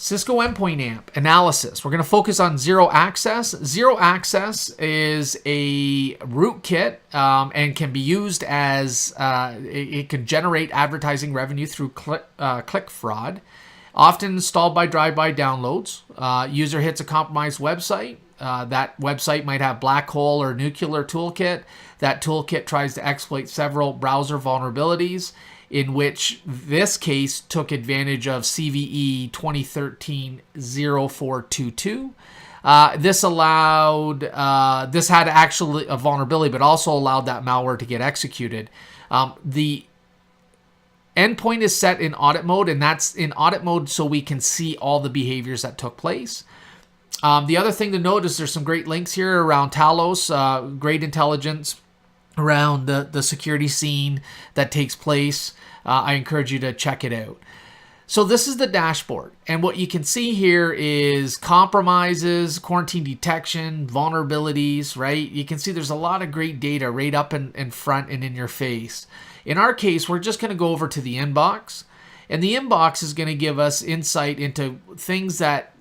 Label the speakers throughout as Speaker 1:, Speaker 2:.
Speaker 1: Cisco Endpoint AMP analysis. We're going to focus on zero access. Zero access is a rootkit and can be used as it can generate advertising revenue through click fraud. Often installed by drive-by downloads. User hits a compromised website. That website might have black hole or nuclear toolkit. That toolkit tries to exploit several browser vulnerabilities, in which this case took advantage of CVE 2013-0422. This had actually a vulnerability, but also allowed that malware to get executed. The endpoint is set in audit mode, and that's in audit mode so we can see all the behaviors that took place. The other thing to note is there's some great links here around Talos, great intelligence around the security scene that takes place. I encourage you to check it out. So this is the dashboard, and what you can see here is compromises, quarantine detection, vulnerabilities, right? You can see there's a lot of great data right up in front and in your face. In our case, we're just going to go over to the inbox, and the inbox is going to give us insight into things that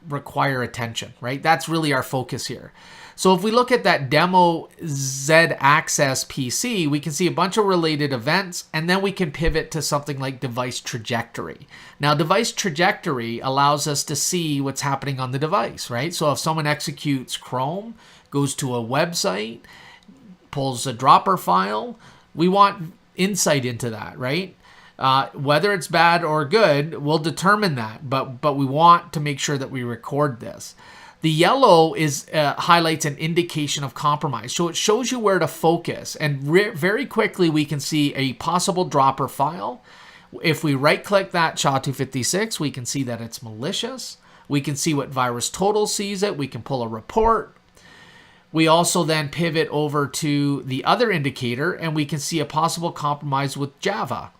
Speaker 1: require attention, right? That's really our focus here. So if we look at that demo Z access PC, we can see a bunch of related events, and then we can pivot to something like device trajectory. Now, device trajectory allows us to see what's happening on the device, right? So if someone executes Chrome, goes to a website, pulls a dropper file, we want insight into that, right? Whether it's bad or good, we'll determine that, but we want to make sure that we record this. The yellow is highlights an indication of compromise. So it shows you where to focus. And very quickly, we can see a possible dropper file. If we right-click that SHA-256, we can see that it's malicious. We can see what VirusTotal sees it. We can pull a report. We also then pivot over to the other indicator, and we can see a possible compromise with Java.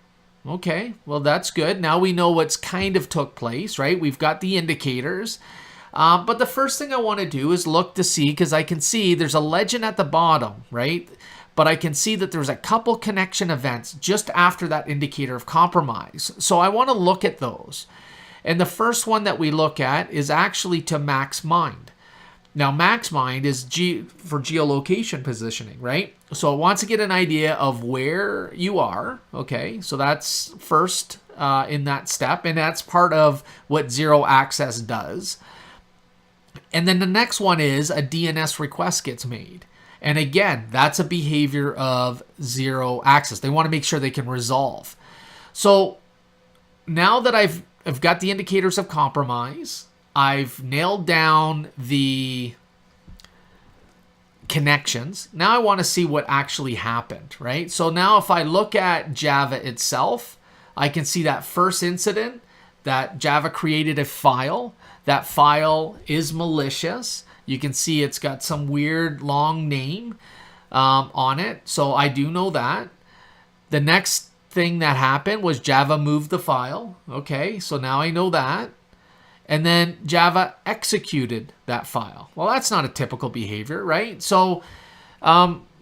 Speaker 1: Okay, well, that's good. Now we know what's kind of took place, right? We've got the indicators. But the first thing I want to do is look to see, because I can see there's a legend at the bottom, right? But I can see that there's a couple connection events just after that indicator of compromise. So I want to look at those. And the first one that we look at is actually to MaxMind. Now, MaxMind is for geolocation positioning, right? So it wants to get an idea of where you are, okay? So that's first in that step, and that's part of what zero access does. And then the next one is a DNS request gets made. And again, that's a behavior of zero access. They want to make sure they can resolve. So now that I've got the indicators of compromise, I've nailed down the connections. Now I want to see what actually happened, right? So now if I look at Java itself, I can see that first incident that Java created a file. That file is malicious. You can see it's got some weird long name on it. So I do know that. The next thing that happened was Java moved the file. Okay, so now I know that. And then Java executed that file. Well, that's not a typical behavior, right? So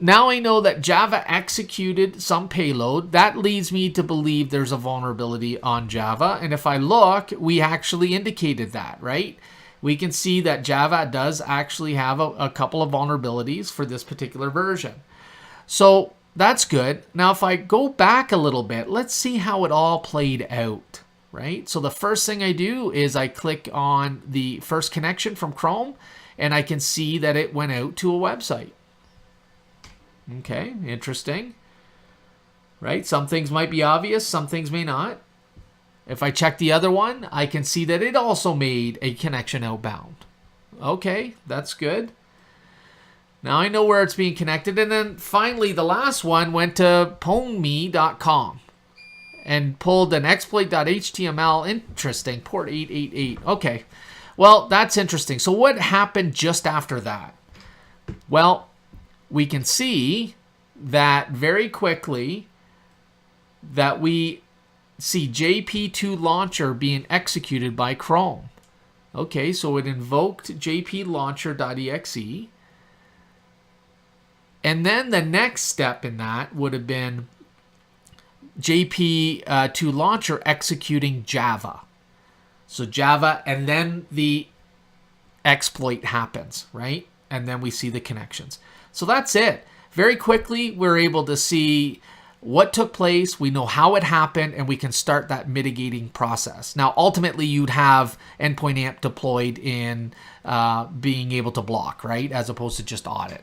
Speaker 1: now I know that Java executed some payload. That leads me to believe there's a vulnerability on Java. And if I look, we actually indicated that, right? We can see that Java does actually have a couple of vulnerabilities for this particular version. So that's good. Now, if I go back a little bit, let's see how it all played out, right? So the first thing I do is I click on the first connection from Chrome, and I can see that it went out to a website. Okay, interesting, right? Some things might be obvious, some things may not. If I check the other one, I can see that it also made a connection outbound. Okay, that's good. Now I know where it's being connected. And then finally, the last one went to pwnme.com and pulled an exploit.html. Interesting, port 888. Okay, well, that's interesting. So what happened just after that? Well, we can see that very quickly that we see JP2 launcher being executed by Chrome. Okay, so it invoked jplauncher.exe. And then the next step in that would have been JP2 launcher executing Java. So Java, and then the exploit happens, right? And then we see the connections. So that's it. Very quickly, we're able to see what took place, we know how it happened, and we can start that mitigating process. Now, ultimately, you'd have Endpoint AMP deployed in being able to block, right? As opposed to just audit.